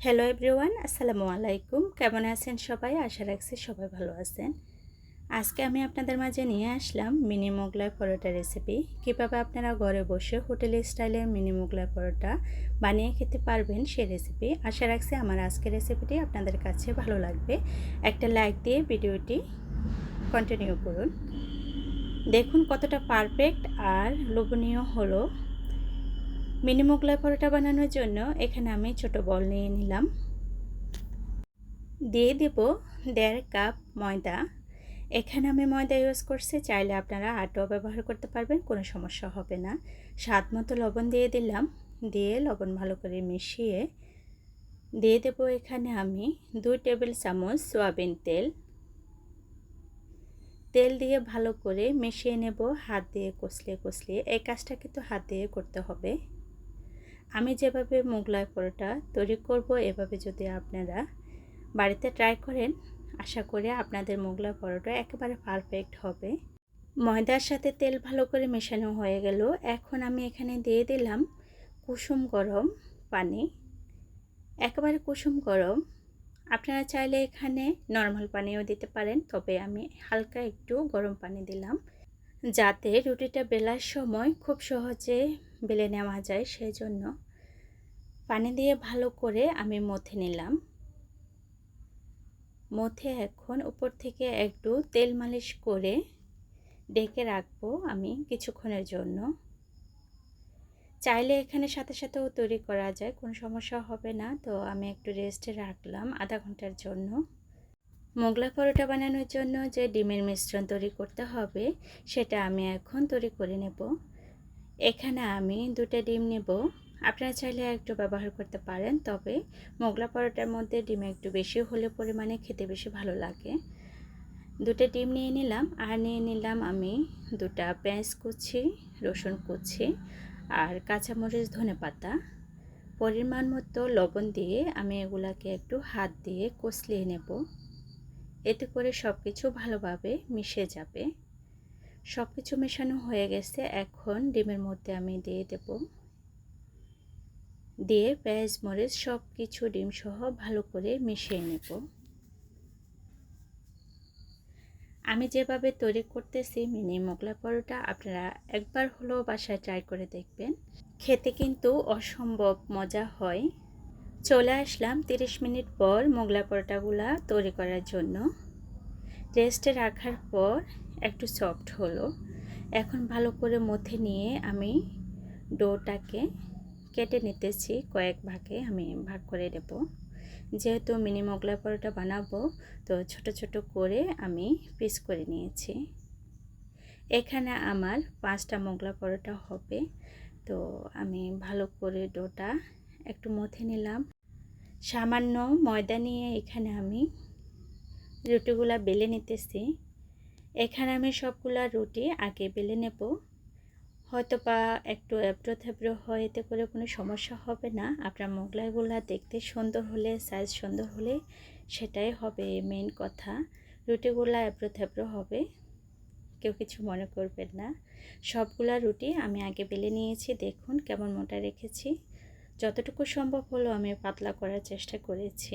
Hello everyone, আসসালামু আলাইকুম। কেমন আছেন সবাই? আশা রাখছি সবাই ভালো আছেন। আজকে আমি আপনাদের মাঝে নিয়ে আসলাম মিনি মোগলাই পরোটা রেসিপি। কীভাবে আপনারা ঘরে বসে হোটেল স্টাইলের মিনি মোগলাই পরোটা বানিয়ে খেতে পারবেন সেই রেসিপি। আশা রাখছি আমার আজকের রেসিপিটি আপনাদের কাছে ভালো লাগবে। একটা লাইক দিয়ে ভিডিওটি কন্টিনিউ করুন। দেখুন কতটা পারফেক্ট আর লোভনীয় হলো। মিনি মোগলাই পরোটা বানানোর জন্য এখানে আমি ছোট বল নিয়ে নিলাম। দিয়ে দেব 1.5 কাপ ময়দা। এখানে আমি ময়দা ইউজ করছি, চাইলে আপনারা আটাও ব্যবহার করতে পারবেন, কোনো সমস্যা হবে না। স্বাদ মতো লবণ দিয়ে দিলাম। দিয়ে লবণ ভালো করে মিশিয়ে দিয়ে দেব এখানে আমি 2 টেবিল চামচ সয়াবিন তেল। তেল দিয়ে ভালো করে মিশিয়ে নেব হাত দিয়ে কষলিয়ে। এই কাজটা কিন্তু হাত দিয়ে করতে হবে। আমি যেভাবে মোগলাই পরোটা তৈরি করব এভাবে যদি আপনারা বাড়িতে ট্রাই করেন, আশা করি আপনাদের মোগলাই পরোটা একেবারে পারফেক্ট হবে। ময়দার সাথে তেল ভালো করে মেশানো হয়ে গেল। এখন আমি এখানে দিয়ে দিলাম কুসুম গরম পানি, একেবারে কুসুম গরম। আপনারা চাইলে এখানে নর্মাল পানিও দিতে পারেন, তবে আমি হালকা একটু গরম পানি দিলাম যাতে রুটিটা বেলার সময় খুব সহজে বেলে নেওয়া যায়। সেই জন্য পানি দিয়ে ভালো করে আমি মথে নিলাম। মথে এখন উপর থেকে একটু তেল মালিশ করে ঢেকে রাখবো আমি কিছুক্ষণের জন্য। চাইলে এখানে সাথে সাথেও তৈরি করা যায়, কোনো সমস্যা হবে না। তো আমি একটু রেস্টে রাখলাম আধা ঘন্টার জন্য। মোগলাই পরোটা বানানোর জন্য যে ডিমের মিশ্রণ তৈরি করতে হবে সেটা আমি এখন তৈরি করে নেব। এখানে আমি 2টা ডিম নেব। আপনারা চাইলে একটু ব্যবহার করতে পারেন, তবে মোগলাই পরোটার মধ্যে ডিম একটু বেশি হলে পরিমাণে খেতে বেশি ভালো লাগে। 2টা ডিম নিয়ে নিলাম। আর নিয়ে নিলাম আমি 2টা পেঁয়াজ কুচি, রসুন কুচি আর কাঁচামরিচ, ধনেপাতা। পরিমাণ মতো লবণ দিয়ে আমি এগুলাকে একটু হাত দিয়ে কষলিয়ে নেব। এতে করে সব কিছু ভালোভাবে মিশে যাবে। সব কিছু মেশানো হয়ে গেছে। এখন ডিমের মধ্যে আমি দিয়ে দেব। দিয়ে পেঁয়াজ মরিচ সব কিছু ডিম সহ ভালো করে মিশিয়ে নেব। আমি যেভাবে তৈরি করতেছি মিনি মোগলাই পরোটা, আপনারা একবার হলেও বাসায় ট্রাই করে দেখবেন। খেতে কিন্তু অসম্ভব মজা হয়। চলে আসলাম 30 মিনিট পর মোগলাই পরোটাগুলা তৈরি করার জন্য। রেস্টে রাখার পর একটু সফট হলো। এখন ভালো করে মথে নিয়ে আমি ডোটাকে কেটে নিতেছি। কয়েক ভাগে আমি ভাগ করে দেব। যেহেতু মিনি মোগলাই পরোটা বানাবো, তো ছোট ছোট করে আমি পিস করে নিয়েছি। এখানে আমার 5টা মোগলাই পরোটা হবে। তো আমি ভালো করে ডোটা একটু মথে নিলাম। সামান্য ময়দা নিয়ে এখানে আমি রুটিগুলা বেলে নিতেছি। এখানে আমি সবগুলা রুটি আগে বেলে নেব। হয়তো বা একটু এবড়ো থেবড়ো হয়, এতে করে কোনো সমস্যা হবে না। আপনার মোগলাইগুলা দেখতে সুন্দর হলে, সাইজ সুন্দর হলে সেটাই হবে মেইন কথা। রুটিগুলা এবড়ো থেবড়ো হবে, কেউ কিছু মনে করবেন না। সবগুলা রুটি আমি আগে বেলে নিয়েছি। দেখুন কেমন মোটা রেখেছি। যতটুকু সম্ভব হলো আমি পাতলা করার চেষ্টা করেছি।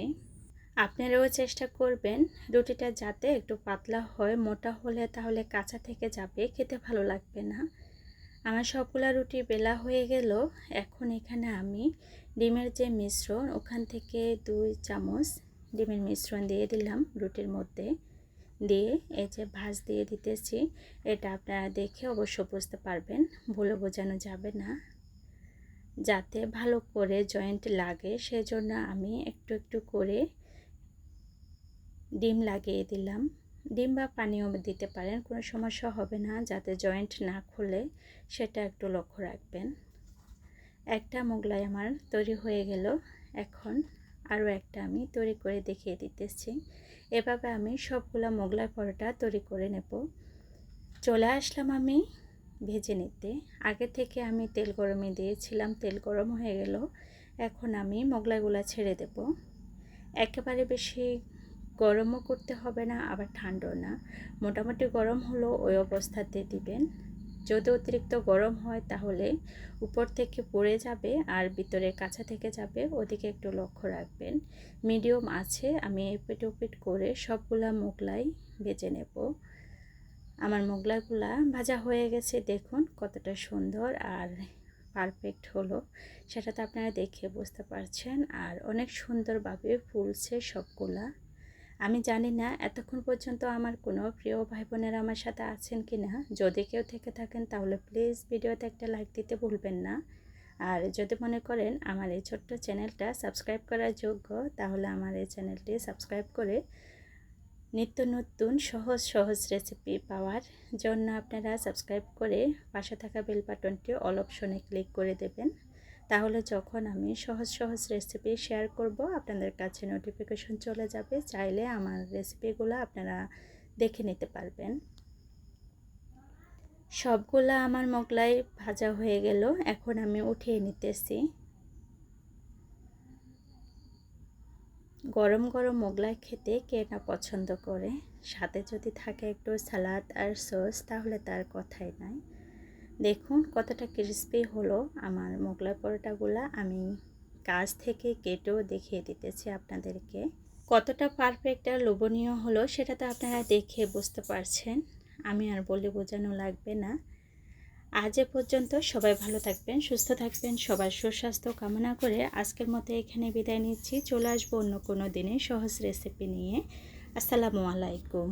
আপনারাও চেষ্টা করবেন রুটিটা যাতে একটু পাতলা হয়। মোটা হলে তাহলে কাঁচা থেকে যাবে, খেতে ভালো লাগবে না। আমার সবগুলা রুটি বেলা হয়ে গেল। এখন এখানে আমি ডিমের যে মিশ্রণ, ওখান থেকে 2 চামচ ডিমের মিশ্রণ দিয়ে দিলাম রুটির মধ্যে। দিয়ে এই যে ভাঁজ দিয়ে দিতেছি। এটা আপনারা দেখে অবশ্য বুঝতে পারবেন, ভুলে বোঝানো যাবে না। যাতে ভালো করে জয়েন্ট লাগে সেজন্য আমি একটু একটু করে ডিম লাগিয়ে দিলাম। ডিম বা পানিও দিতে পারেন, কোনো সমস্যা হবে না। যাতে জয়েন্ট না খুলে সেটা একটু লক্ষ্য রাখবেন। একটা মোগলাই আমার তৈরি হয়ে গেল। এখন আরও একটা আমি তৈরি করে দেখিয়ে দিতেছি। এভাবে আমি সবগুলো মোগলাই পরোটা তৈরি করে নেব। চলে আসলাম আমি ভেজে নিতে। আগে থেকে আমি তেল গরমে দিয়েছিলাম, তেল গরম হয়ে গেল। এখন আমি মোগলাইগুলো ছেড়ে দেব। একেবারে বেশি গরমও করতে হবে না, আবার ঠান্ডাও না, মোটামুটি গরম হলো ওই অবস্থাতে দিবেন। যদি অতিরিক্ত গরম হয় তাহলে উপর থেকে পড়ে যাবে আর ভিতরে কাঁচা থেকে যাবে, ওদিকে একটু লক্ষ্য রাখবেন। মিডিয়াম আছে আমি এপিট ওপিট করে সবগুলা মোগলাই ভেজে নেব। আমার মোগলাইগুলা ভাজা হয়ে গেছে, দেখুন কতটা সুন্দর আর পারফেক্ট হলো, সেটা তো আপনারা দেখে বুঝতে পারছেন। আর অনেক সুন্দরভাবে ফুলছে সবগুলা। আমি জানি না এতক্ষণ পর্যন্ত আমার কোনো প্রিয় ভাই বোনেরা আমার সাথে আছেন কি না। যদি কেউ থেকে থাকেন তাহলে প্লিজ ভিডিওতে একটা লাইক দিতে ভুলবেন না। আর যদি মনে করেন আমার এই ছোট্ট চ্যানেলটা সাবস্ক্রাইব করার যোগ্য, তাহলে আমার এই চ্যানেলটি সাবস্ক্রাইব করে নিত্য নতুন সহজ সহজ রেসিপি পাওয়ার জন্য আপনারা সাবস্ক্রাইব করে পাশে থাকা বেল বাটনটি অল অপশনে ক্লিক করে দেবেন। তাহলে যখন আমি সহজ সহজ রেসিপি শেয়ার করব আপনাদের কাছে নোটিফিকেশন চলে যাবে, চাইলে আমার রেসিপিগুলো আপনারা দেখে নিতে পারবেন। সবগুলা আমার মোগলাই ভাজা হয়ে গেল, এখন আমি উঠিয়ে নিতেছি। গরম গরম মোগলাই খেতে কে না পছন্দ করে, সাথে যদি থাকে একটু সালাদ আর সস তাহলে তার কথাই নাই। দেখুন কতটা ক্রিস্পি হলো আমার মোগলাই পরোটাগুলা। আমি কাছ থেকে কেটেও দেখিয়ে দিতেছি আপনাদেরকে কতটা পারফেক্ট আর লোভনীয় হলো, সেটা তো আপনারা দেখে বুঝতে পারছেন, আমি আর বলে বোঝানো লাগবে না। আজ এ পর্যন্ত, সবাই ভালো থাকবেন, সুস্থ থাকবেন, সবার সুস্বাস্থ্য কামনা করে আজকের মতো এখানে বিদায় নিচ্ছি। চলে আসবো অন্য কোনো দিনে সহজ রেসিপি নিয়ে। আসসালামু আলাইকুম।